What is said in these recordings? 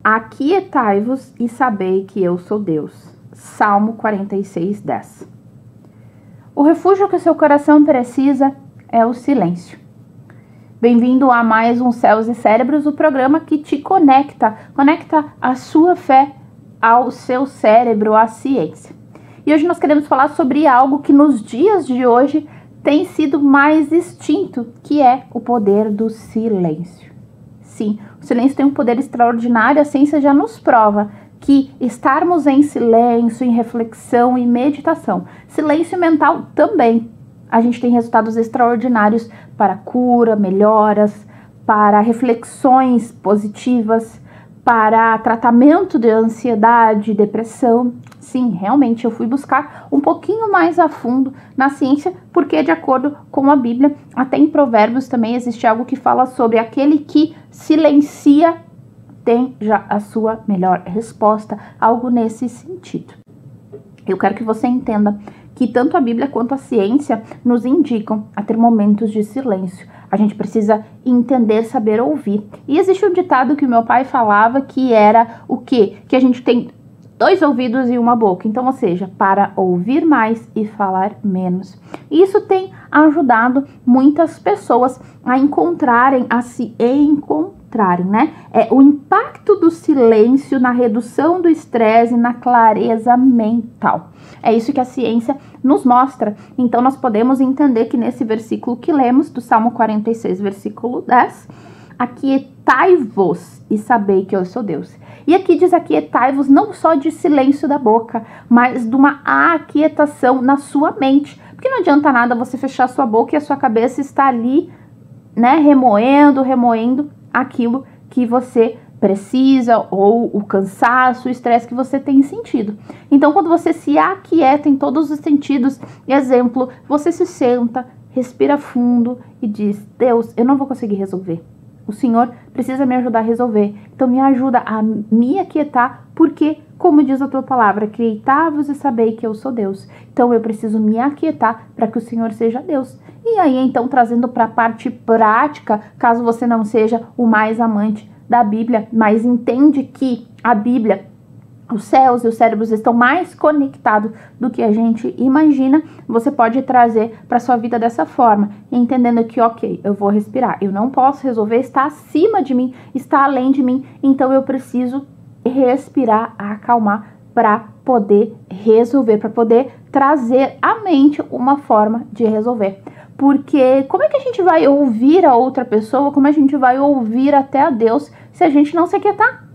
Aquietai-vos e sabei que eu sou Deus. Salmo 46, 10. O refúgio que o seu coração precisa é o silêncio. Bem-vindo a mais um Céus e Cérebros, o programa que te conecta a sua fé ao seu cérebro, à ciência. E hoje nós queremos falar sobre algo que nos dias de hoje tem sido mais extinto, que é o poder do silêncio. Sim, o silêncio tem um poder extraordinário, a ciência já nos prova que estarmos em silêncio, em reflexão e meditação, silêncio mental também, a gente tem resultados extraordinários para cura, melhoras, para reflexões positivas, para tratamento de ansiedade, depressão. Sim, realmente eu fui buscar um pouquinho mais a fundo na ciência, porque de acordo com a Bíblia, até em Provérbios também existe algo que fala sobre aquele que silencia tem já a sua melhor resposta, algo nesse sentido. Eu quero que você entenda que tanto a Bíblia quanto a ciência nos indicam a ter momentos de silêncio. A gente precisa entender, saber ouvir. E existe um ditado que o meu pai falava que era o quê? Que a gente tem 2 ouvidos e uma boca. Então, ou seja, para ouvir mais e falar menos. E isso tem ajudado muitas pessoas a encontrarem, a se encontrarem, né? É o impacto do silêncio na redução do estresse e na clareza mental. É isso que a ciência nos mostra. Então, nós podemos entender que nesse versículo que lemos, do Salmo 46, versículo 10, aquietai-vos e sabei que eu sou Deus. E aqui diz aquietai-vos não só de silêncio da boca, mas de uma aquietação na sua mente. Porque não adianta nada você fechar sua boca e a sua cabeça está ali, né, remoendo aquilo que você precisa, ou o cansaço, o estresse que você tem sentido. Então, quando você se aquieta em todos os sentidos, exemplo, você se senta, respira fundo e diz: Deus, eu não vou conseguir resolver. O Senhor precisa me ajudar a resolver. Então, me ajuda a me aquietar, porque, como diz a tua palavra, aquietai-vos e sabei que eu sou Deus. Então, eu preciso me aquietar para que o Senhor seja Deus. E aí, então, trazendo para a parte prática, caso você não seja o mais amante da Bíblia, mas entende que a Bíblia, os céus e os cérebros estão mais conectados do que a gente imagina, você pode trazer para sua vida dessa forma, entendendo que, ok, eu vou respirar, eu não posso resolver, está acima de mim, está além de mim, então eu preciso respirar, acalmar para poder resolver, para poder trazer à mente uma forma de resolver. Porque como é que a gente vai ouvir a outra pessoa, como a gente vai ouvir até a Deus se a gente não se aquietar?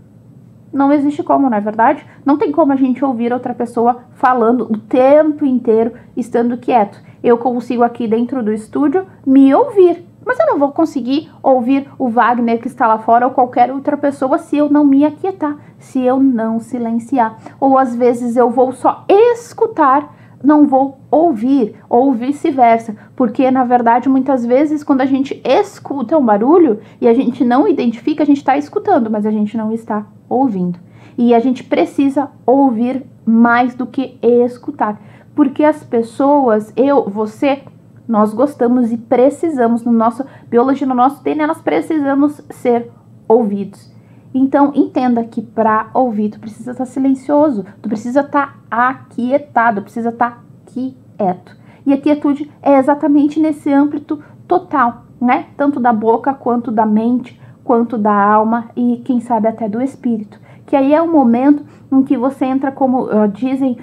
Não existe como, não é verdade? Não tem como a gente ouvir outra pessoa falando o tempo inteiro, estando quieto. Eu consigo aqui dentro do estúdio me ouvir, mas eu não vou conseguir ouvir o Wagner que está lá fora ou qualquer outra pessoa se eu não me aquietar, se eu não silenciar. Ou às vezes eu vou só escutar, não vou ouvir, ou vice-versa, porque na verdade muitas vezes quando a gente escuta um barulho e a gente não identifica, a gente está escutando, mas a gente não está ouvindo. E a gente precisa ouvir mais do que escutar, porque as pessoas, eu, você, nós gostamos e precisamos, no nosso biologia, no nosso DNA, nós precisamos ser ouvidos. Então, entenda que para ouvir, tu precisa estar silencioso, tu precisa estar aquietado, precisa estar quieto. E a quietude é exatamente nesse âmbito total, né? Tanto da boca, quanto da mente, quanto da alma e, quem sabe, até do espírito. Que aí é o momento em que você entra, como dizem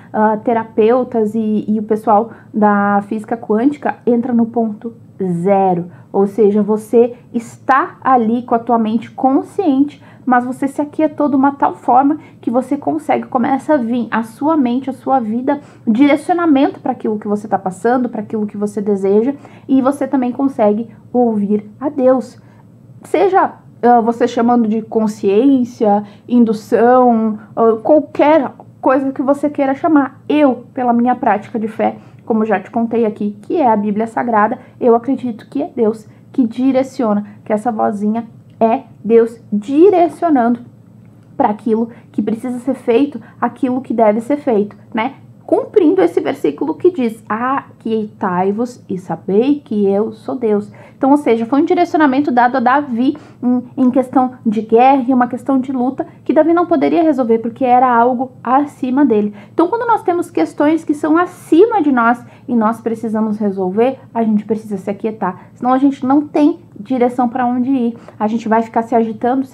terapeutas e o pessoal da física quântica, entra no ponto zero. Ou seja, você está ali com a tua mente consciente, mas você se aquietou de uma tal forma que você começa a vir a sua mente, a sua vida, direcionamento para aquilo que você está passando, para aquilo que você deseja, e você também consegue ouvir a Deus. Seja você chamando de consciência, indução, qualquer coisa que você queira chamar. Eu, pela minha prática de fé, como já te contei aqui, que é a Bíblia Sagrada, eu acredito que é Deus que direciona, que essa vozinha é Deus direcionando para aquilo que precisa ser feito, aquilo que deve ser feito, né? cumprindo esse versículo que diz: aquietai-vos e sabei que eu sou Deus. Então, ou seja, foi um direcionamento dado a Davi em questão de guerra e uma questão de luta que Davi não poderia resolver porque era algo acima dele. Então, quando nós temos questões que são acima de nós e nós precisamos resolver, a gente precisa se aquietar. Senão a gente não tem direção para onde ir. A gente vai ficar se agitando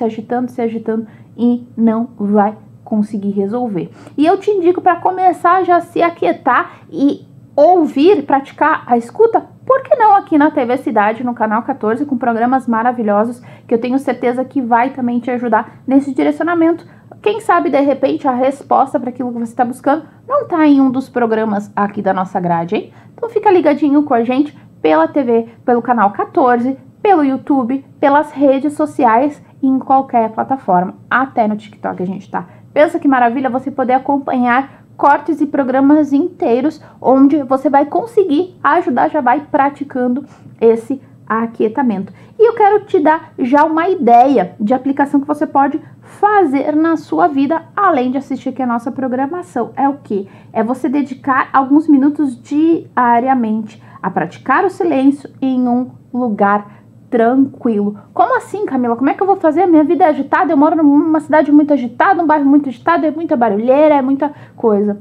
e não vai conseguir resolver. E eu te indico para começar já a se aquietar e ouvir, praticar a escuta, por que não aqui na TV Cidade, no canal 14, com programas maravilhosos que eu tenho certeza que vai também te ajudar nesse direcionamento. Quem sabe, de repente, a resposta para aquilo que você está buscando não está em um dos programas aqui da nossa grade, hein? Então fica ligadinho com a gente pela TV, pelo canal 14, pelo YouTube, pelas redes sociais e em qualquer plataforma, até no TikTok a gente tá. Pensa que maravilha você poder acompanhar cortes e programas inteiros, onde você vai conseguir ajudar, já vai praticando esse aquietamento. E eu quero te dar já uma ideia de aplicação que você pode fazer na sua vida, além de assistir aqui a nossa programação. É o que? É você dedicar alguns minutos diariamente a praticar o silêncio em um lugar tranquilo. Como assim, Camila? Como é que eu vou fazer? A minha vida é agitada, eu moro numa cidade muito agitada, um bairro muito agitado, é muita barulheira, é muita coisa.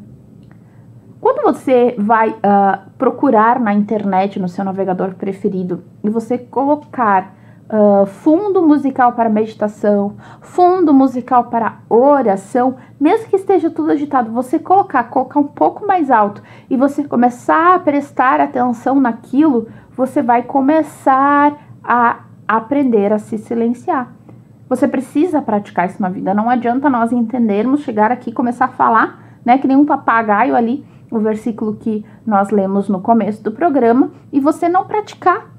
Quando você vai procurar na internet, no seu navegador preferido, e você colocar fundo musical para meditação, fundo musical para oração, mesmo que esteja tudo agitado, você colocar um pouco mais alto e você começar a prestar atenção naquilo, você vai começar a aprender a se silenciar. Você precisa praticar isso na vida. Não adianta nós entendermos, chegar aqui e começar a falar, né, que nem um papagaio ali, o versículo que nós lemos no começo do programa, e você não praticar,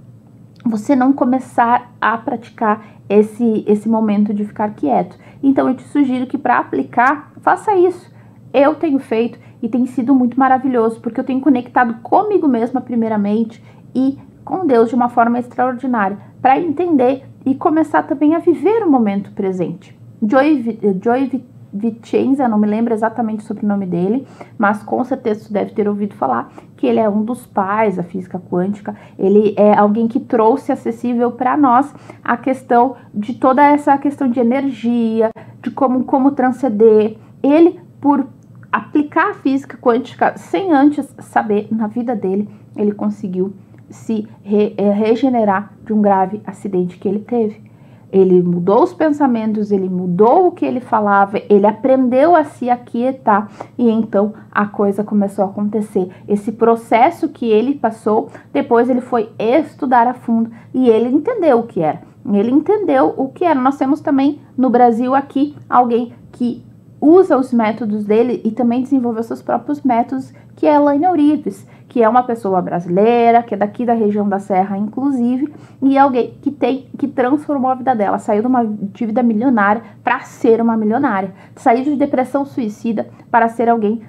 você não começar a praticar esse momento de ficar quieto. Então eu te sugiro que para aplicar, faça isso. Eu tenho feito e tem sido muito maravilhoso, porque eu tenho conectado comigo mesma primeiramente e com Deus de uma forma extraordinária, para entender e começar também a viver o momento presente. Joy Vicenza, não me lembro exatamente o sobrenome dele, mas com certeza você deve ter ouvido falar que ele é um dos pais da física quântica. Ele é alguém que trouxe acessível para nós a questão de toda essa questão de energia, de como transcender. Ele, por aplicar a física quântica sem antes saber, na vida dele, ele conseguiu se regenerar de um grave acidente que ele teve. Ele mudou os pensamentos, ele mudou o que ele falava, ele aprendeu a se aquietar e então a coisa começou a acontecer. Esse processo que ele passou, depois ele foi estudar a fundo e ele entendeu o que era. Ele entendeu o que era. Nós temos também no Brasil aqui alguém que usa os métodos dele e também desenvolveu seus próprios métodos, que é Elaine Euripides, que é uma pessoa brasileira, que é daqui da região da Serra, inclusive, e é alguém que transformou a vida dela, saiu de uma dívida milionária para ser uma milionária, saiu de depressão suicida para ser alguém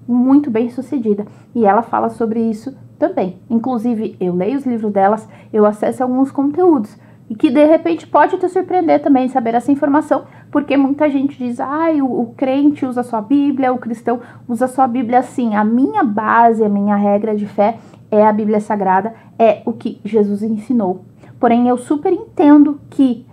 muito bem sucedida, e ela fala sobre isso também. Inclusive, eu leio os livros delas, eu acesso alguns conteúdos, e que de repente pode te surpreender também saber essa informação, porque muita gente diz, o crente usa sua Bíblia, o cristão usa sua Bíblia. Assim, a minha base, a minha regra de fé é a Bíblia Sagrada, é o que Jesus ensinou. Porém, eu super entendo que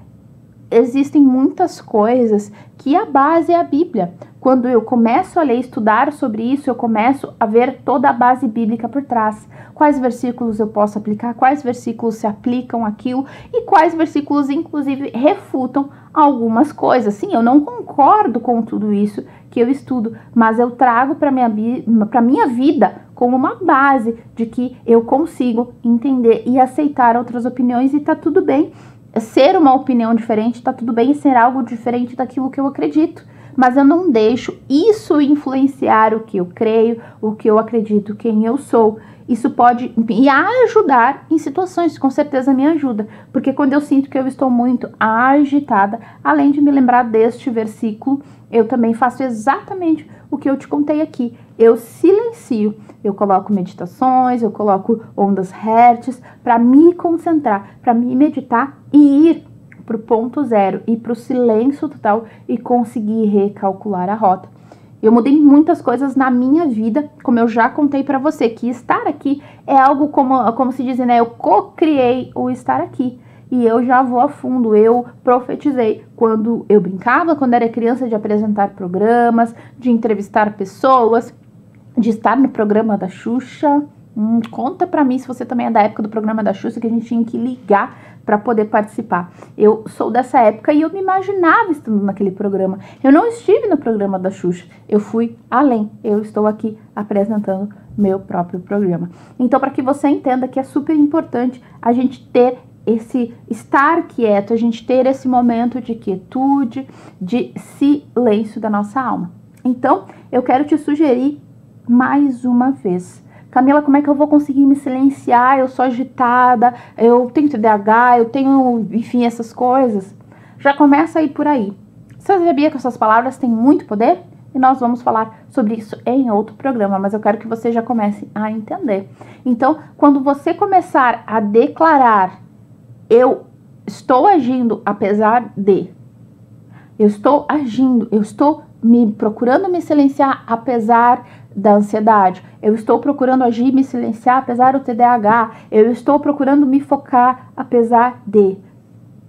existem muitas coisas que a base é a Bíblia. Quando eu começo a ler, estudar sobre isso, eu começo a ver toda a base bíblica por trás. Quais versículos eu posso aplicar, quais versículos se aplicam àquilo e quais versículos, inclusive, refutam algumas coisas. Sim, eu não concordo com tudo isso que eu estudo, mas eu trago para minha vida como uma base de que eu consigo entender e aceitar outras opiniões e tá tudo bem. Ser uma opinião diferente, tá tudo bem ser algo diferente daquilo que eu acredito. Mas eu não deixo isso influenciar o que eu creio, o que eu acredito, quem eu sou. Isso pode me ajudar em situações, com certeza me ajuda. Porque quando eu sinto que eu estou muito agitada, além de me lembrar deste versículo, eu também faço exatamente o que eu te contei aqui. Eu silencio, eu coloco meditações, eu coloco ondas hertz para me concentrar, para me meditar e ir para o ponto zero, ir para o silêncio total e conseguir recalcular a rota. Eu mudei muitas coisas na minha vida, como eu já contei pra você, que estar aqui é algo como se diz, né? Eu co-criei o estar aqui. E eu já vou a fundo, eu profetizei quando eu brincava, quando era criança, de apresentar programas, de entrevistar pessoas, de estar no programa da Xuxa. Conta pra mim se você também é da época do programa da Xuxa, que a gente tinha que ligar para poder participar. Eu sou dessa época e eu me imaginava estando naquele programa. Eu não estive no programa da Xuxa, eu fui além. Eu estou aqui apresentando meu próprio programa. Então, para que você entenda que é super importante a gente ter esse estar quieto, a gente ter esse momento de quietude, de silêncio da nossa alma. Então, eu quero te sugerir mais uma vez: Camila, como é que eu vou conseguir me silenciar? Eu sou agitada, eu tenho TDAH, eu tenho, enfim, essas coisas. Já começa aí por aí. Você sabia que essas palavras têm muito poder? E nós vamos falar sobre isso em outro programa, mas eu quero que você já comece a entender. Então, quando você começar a declarar: eu estou agindo apesar de, eu estou agindo, eu estou procurando me silenciar apesar da ansiedade, eu estou procurando agir e me silenciar apesar do TDAH, eu estou procurando me focar apesar de,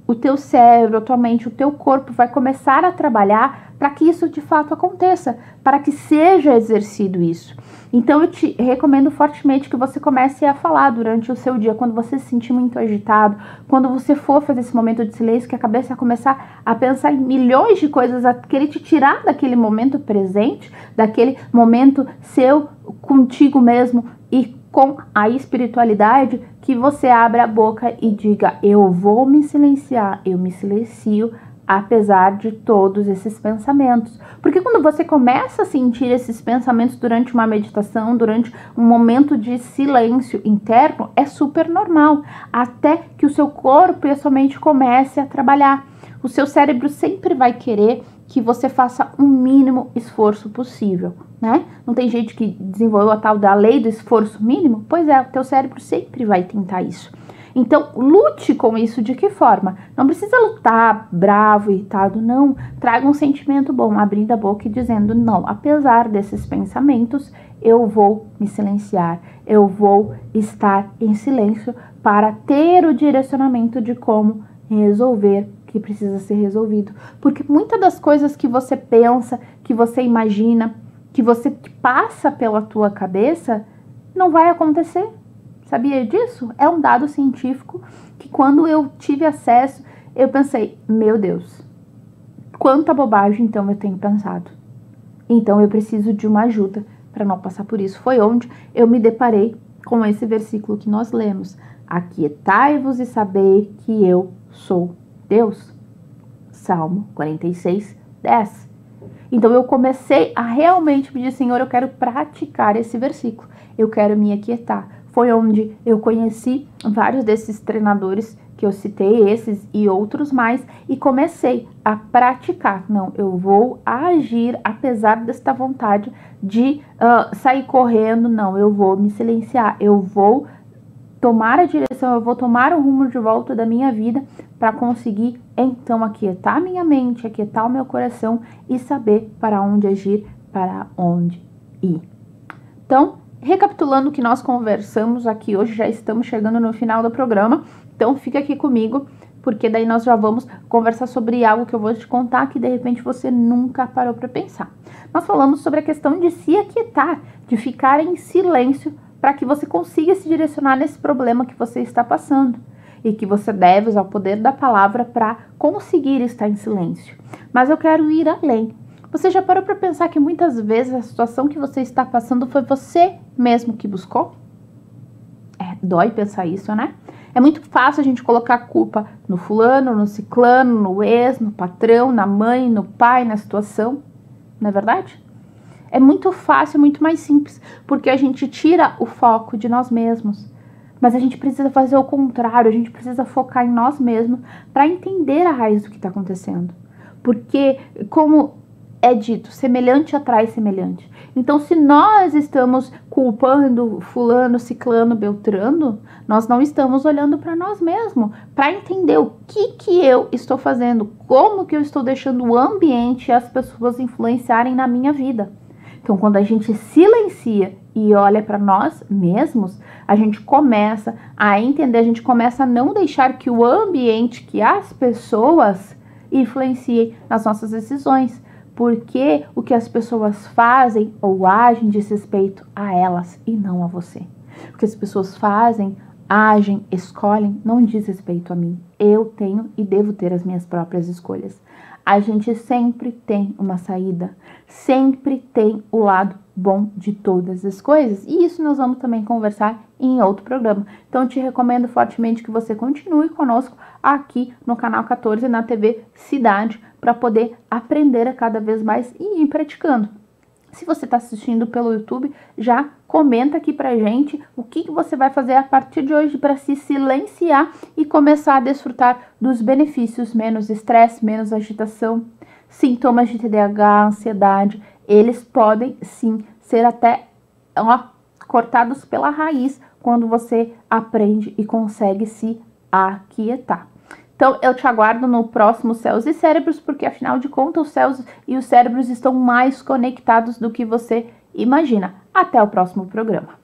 o teu cérebro, a tua mente, o teu corpo vai começar a trabalhar para que isso de fato aconteça, para que seja exercido isso. Então eu te recomendo fortemente que você comece a falar durante o seu dia, quando você se sentir muito agitado, quando você for fazer esse momento de silêncio, que a cabeça vai começar a pensar em milhões de coisas, a querer te tirar daquele momento presente, daquele momento seu contigo mesmo e com a espiritualidade, que você abra a boca e diga: eu vou me silenciar, eu me silencio apesar de todos esses pensamentos. Porque quando você começa a sentir esses pensamentos durante uma meditação, durante um momento de silêncio interno, é super normal, até que o seu corpo e a sua mente comece a trabalhar. O seu cérebro sempre vai querer que você faça o mínimo esforço possível, né? Não tem gente que desenvolveu a tal da lei do esforço mínimo? Pois é, o teu cérebro sempre vai tentar isso. Então, lute com isso. De que forma? Não precisa lutar bravo, irritado, não. Traga um sentimento bom, abrindo a boca e dizendo: não, apesar desses pensamentos, eu vou me silenciar, eu vou estar em silêncio para ter o direcionamento de como resolver o que precisa ser resolvido. Porque muitas das coisas que você pensa, que você imagina, que você passa pela tua cabeça, não vai acontecer. Sabia disso? É um dado científico que, quando eu tive acesso, eu pensei: meu Deus, quanta bobagem então eu tenho pensado. Então eu preciso de uma ajuda para não passar por isso. Foi onde eu me deparei com esse versículo que nós lemos: aquietai-vos e sabei que eu sou Deus. Salmo 46, 10. Então eu comecei a realmente pedir: Senhor, eu quero praticar esse versículo, eu quero me aquietar. Foi onde eu conheci vários desses treinadores que eu citei, esses e outros mais, e comecei a praticar. Não, eu vou agir apesar desta vontade de sair correndo. Não, eu vou me silenciar, eu vou tomar a direção, eu vou tomar o rumo de volta da minha vida para conseguir então aquietar minha mente, aquietar o meu coração e saber para onde agir, para onde ir. Então, recapitulando o que nós conversamos aqui hoje, já estamos chegando no final do programa, então fica aqui comigo, porque daí nós já vamos conversar sobre algo que eu vou te contar que de repente você nunca parou para pensar. Nós falamos sobre a questão de se aquietar, de ficar em silêncio para que você consiga se direcionar nesse problema que você está passando e que você deve usar o poder da palavra para conseguir estar em silêncio. Mas eu quero ir além. Você já parou para pensar que muitas vezes a situação que você está passando foi você mesmo que buscou? Dói pensar isso, né? É muito fácil a gente colocar a culpa no fulano, no ciclano, no ex, no patrão, na mãe, no pai, na situação. Não é verdade? É muito fácil, muito mais simples, porque a gente tira o foco de nós mesmos. Mas a gente precisa fazer o contrário, a gente precisa focar em nós mesmos para entender a raiz do que está acontecendo. Porque, como é dito, semelhante atrai semelhante. Então, se nós estamos culpando fulano, ciclano, beltrano, nós não estamos olhando para nós mesmos, para entender o que eu estou fazendo, como que eu estou deixando o ambiente e as pessoas influenciarem na minha vida. Então, quando a gente silencia e olha para nós mesmos, a gente começa a entender, a gente começa a não deixar que o ambiente, que as pessoas influenciem nas nossas decisões, porque o que as pessoas fazem ou agem diz respeito a elas e não a você. O que as pessoas fazem, agem, escolhem, não diz respeito a mim. Eu tenho e devo ter as minhas próprias escolhas. A gente sempre tem uma saída, sempre tem o lado bom de todas as coisas. E isso nós vamos também conversar em outro programa. Então, eu te recomendo fortemente que você continue conosco aqui no canal 14 na TV Cidade, para poder aprender a cada vez mais e ir praticando. Se você está assistindo pelo YouTube, já comenta aqui pra gente o que você vai fazer a partir de hoje para se silenciar e começar a desfrutar dos benefícios, menos estresse, menos agitação, sintomas de TDAH, ansiedade, eles podem sim ser até cortados pela raiz quando você aprende e consegue se aquietar. Então, eu te aguardo no próximo Céus e Cérebros, porque afinal de contas, os céus e os cérebros estão mais conectados do que você imagina. Até o próximo programa.